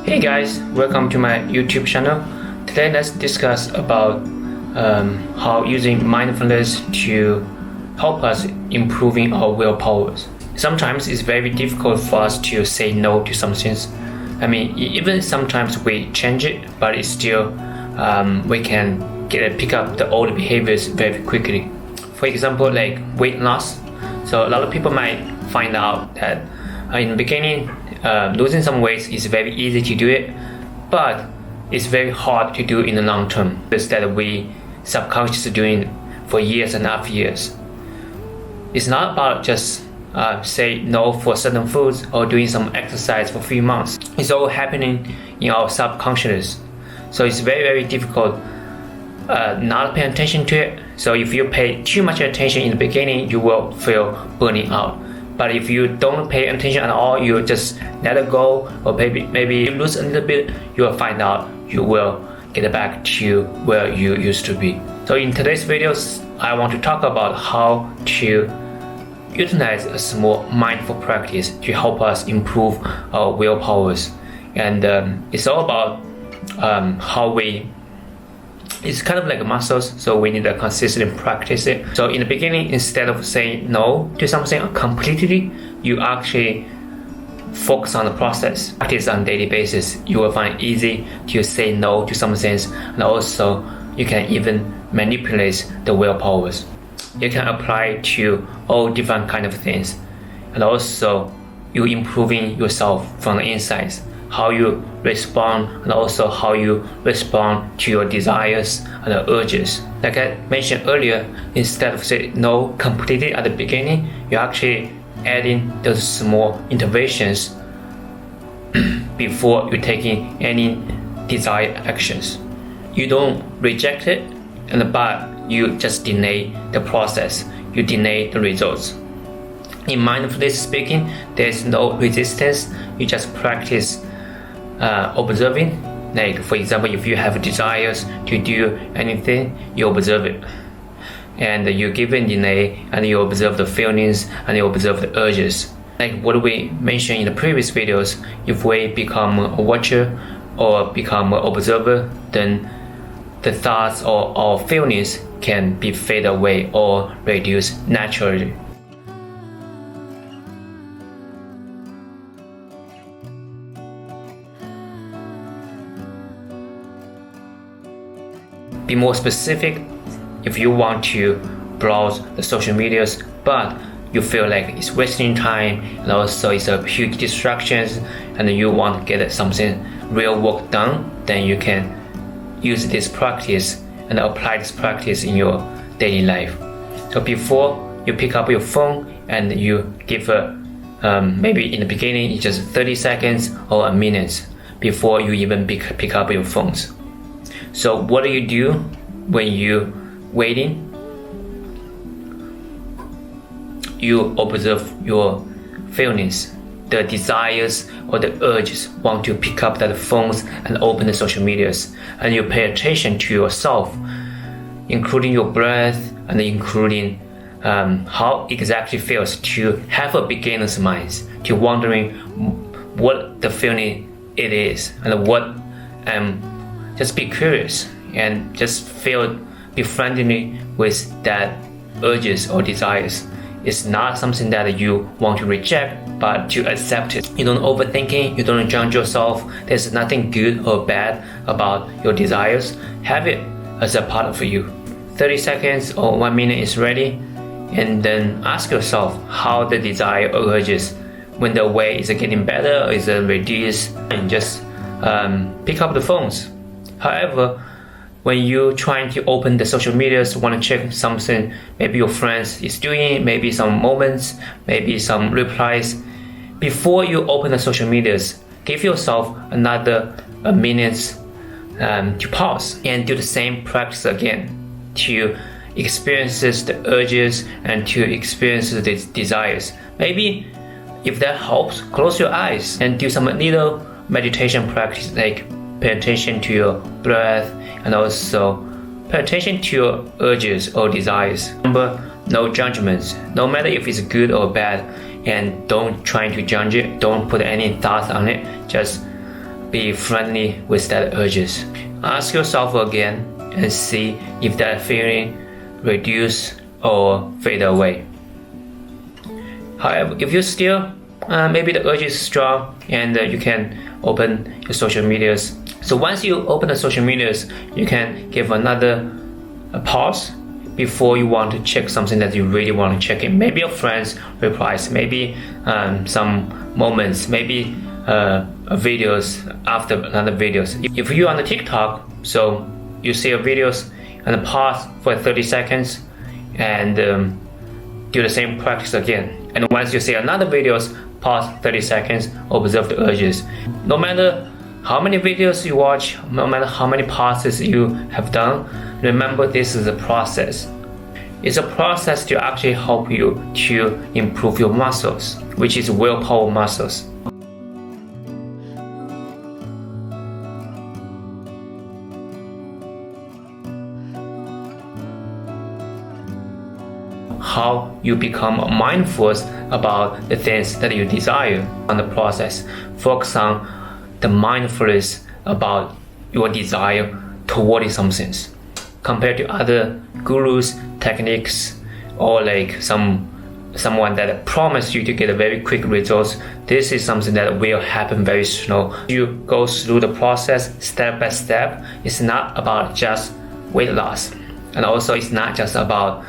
Hey guys, welcome to my YouTube channel. Today let's discuss about how using mindfulness to help us improving our willpowers. Sometimes it's very difficult for us to say no to some things. Even sometimes we change it, but it's still we can pick up the old behaviors very quickly. For example, like weight loss. So a lot of people might find out that in the beginning, losing some weight is very easy to do it, but it's very hard to do in the long term. Instead, we subconsciously doing it for years and after years. It's not about just say no for certain foods or doing some exercise for 3 months. It's all happening in our subconscious. So it's very difficult not pay attention to it. So if you pay too much attention in the beginning, you will feel burning out. But if you don't pay attention at all, you just let it go, or maybe you lose a little bit, you will find out you will get back to where you used to be. So in today's videos, I want to talk about how to utilize a small mindful practice to help us improve our willpowers. And it's all about it's kind of like muscles, so we need to consistently practice it. So in the beginning, instead of saying no to something completely, you actually focus on the process. Practice on a daily basis. You will find it easy to say no to some things, and also you can even manipulate the willpowers. You can apply to all different kind of things, and also you improving yourself from the inside. How you respond, and also how you respond to your desires and urges. Like I mentioned earlier, instead of saying no completely at the beginning, you're actually adding those small interventions before you're taking any desired actions. You don't reject it, but you just delay the process. You delay the results. In mindfulness speaking, there's no resistance. You just practice observing. Like for example, if you have desires to do anything, you observe it, and you give it delay, and you observe the feelings, and you observe the urges. Like what we mentioned in the previous videos, if we become a watcher or become an observer, then the thoughts or our feelings can be fade away or reduced naturally. Be more specific. If you want to browse the social medias, but you feel like it's wasting time, and also it's a huge distractions, and you want to get something real work done, then you can use this practice and apply this practice in your daily life. So before you pick up your phone and you give maybe in the beginning it's just 30 seconds or a minute before you even pick up your phones. So what do you do when you're waiting? You observe your feelings, the desires or the urges, want to pick up that phones and open the social medias, and you pay attention to yourself, including your breath and including how exactly feels, to have a beginner's mind, to wondering what the feeling it is, and what just be curious and just be friendly with that urges or desires. It's not something that you want to reject, but to accept it. You don't overthinking, you don't judge yourself. There's nothing good or bad about your desires. Have it as a part of you. 30 seconds or 1 minute is ready, and then ask yourself how the desire or urges, when the way is getting better or is it reduced, and just pick up the phones. However, when you're trying to open the social medias, want to check something, maybe your friends is doing, maybe some moments, maybe some replies, before you open the social medias, give yourself another minute to pause and do the same practice again, to experience the urges and to experience the desires. Maybe if that helps, close your eyes and do some little meditation practice, like pay attention to your breath and also pay attention to your urges or desires. Remember, no judgments, no matter if it's good or bad, and don't try to judge it, don't put any thoughts on it, just be friendly with that urges. Ask yourself again and see if that feeling reduce or fade away. However, if you still maybe the urge is strong, and you can open your social medias. So once you open the social medias, you can give another pause before you want to check something that you really want to check in. Maybe your friends replies, maybe some moments, maybe videos after another videos. If you're on the TikTok, so you see your videos and pause for 30 seconds and do the same practice again. And once you see another videos, pause 30 seconds, observe the urges. No matter how many videos you watch, no matter how many pauses you have done, remember this is a process. It's a process to actually help you to improve your muscles, which is willpower muscles. How you become mindful about the things that you desire on the process. Focus on the mindfulness about your desire toward something. Compared to other gurus, techniques, or like someone that promised you to get a very quick results, this is something that will happen very slow. You go through the process step by step. It's not about just weight loss, and also it's not just about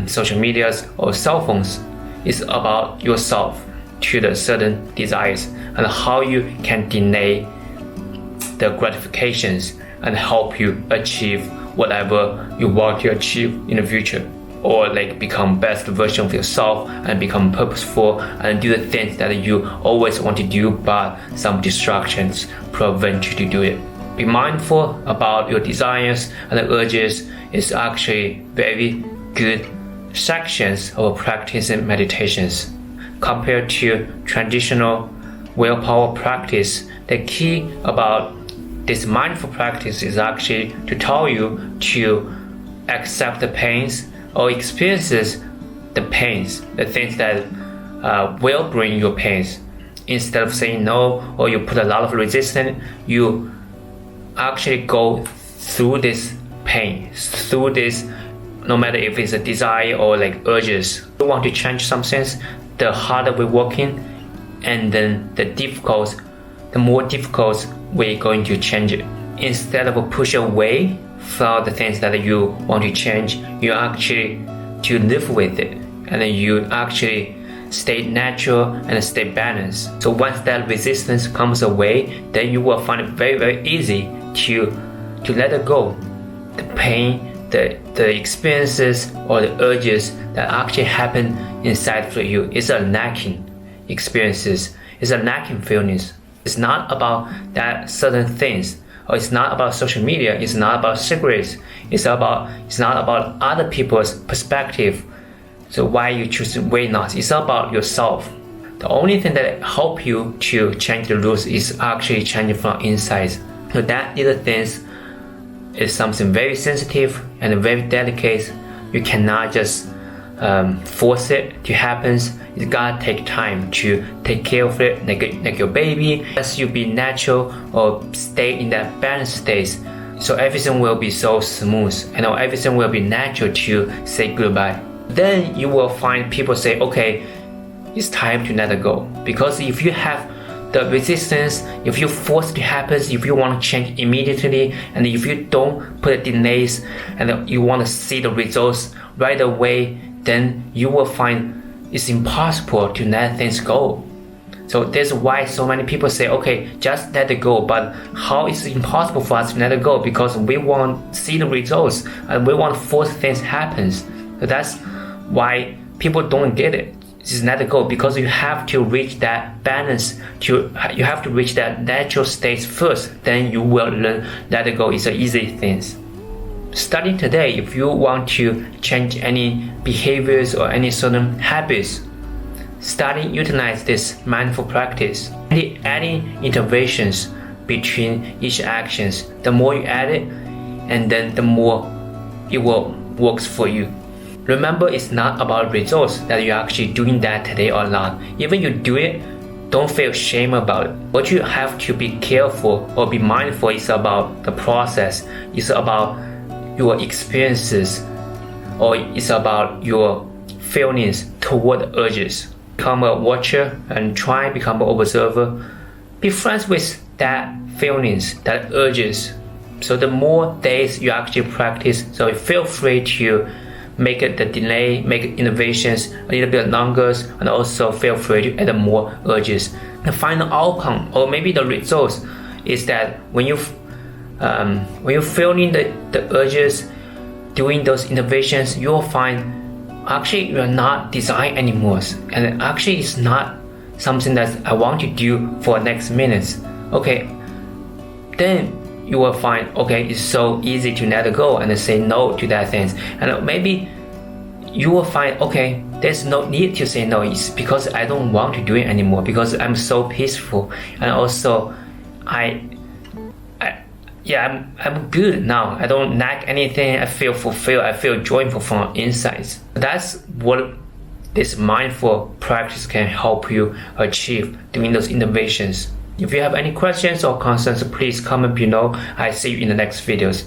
social medias or cell phones. It's about yourself to the certain desires and how you can delay the gratifications and help you achieve whatever you want to achieve in the future, or like become best version of yourself and become purposeful and do the things that you always want to do, but some distractions prevent you to do it. Be mindful about your desires and the urges is actually very good sections of practice and meditations. Compared to traditional willpower practice, the key about this mindful practice is actually to tell you to accept the pains or experiences the pains, the things that will bring you pains. Instead of saying no or you put a lot of resistance, you actually go through this pain, through this, no matter if it's a desire or like urges. You want to change some things, the harder we're working, and then the more difficult we're going to change it. Instead of push away from the things that you want to change, you actually to live with it, and then you actually stay natural and stay balanced. So once that resistance comes away, then you will find it very, very easy to let it go. The pain, the experiences or the urges that actually happen inside for you is a lacking experiences, it's a lacking feelings. It's not about that certain things, or it's not about social media, it's not about cigarettes, it's not about other people's perspective. So why you choose weight loss? It's about yourself. The only thing that help you to change the rules is actually changing from inside. So that little things is something very sensitive and very delicate. You cannot just force it to happen. You gotta take time to take care of it, like your baby. As you be natural or stay in that balanced state, so everything will be so smooth and everything will be natural to say goodbye. Then you will find people say, okay, it's time to let it go. Because if you have the resistance, if you force it to happen, if you want to change immediately, and if you don't put delays and you want to see the results right away, then you will find it's impossible to let things go. So that's why so many people say, okay, just let it go. But how is it impossible for us to let it go? Because we want to see the results and we want to force things happen. So that's why people don't get it. Just let it go, because you have to reach that balance. You have to reach that natural state first. Then you will learn let it go. It's an easy thing. Starting today, if you want to change any behaviors or any certain habits, starting utilize this mindful practice. Adding interventions between each actions. The more you add it, and then the more it will works for you. Remember, it's not about results that you're actually doing that today or not. Even you do it don't feel shame about it. What you have to be careful or be mindful is about the process. It's about your experiences, or it's about your feelings toward urges. Become a watcher and try to become an observer. Be friends with that feelings, that urges. So the more days you actually practice, so feel free to make it the delay, make innovations a little bit longer, and also feel free to add more urges. The final outcome, or maybe the results, is that when you feeling the urges, doing those innovations, you'll find actually you're not desiring anymore, and actually it's not something that I want to do for next minutes. Okay, then you will find, okay, it's so easy to let go and say no to that things. And maybe you will find, okay, there's no need to say no. It's because I don't want to do it anymore, because I'm so peaceful, and also I'm good now. I don't lack anything. I feel fulfilled. I feel joyful from inside. That's what this mindful practice can help you achieve doing those innovations. If you have any questions or concerns, please comment below. I see you in the next videos.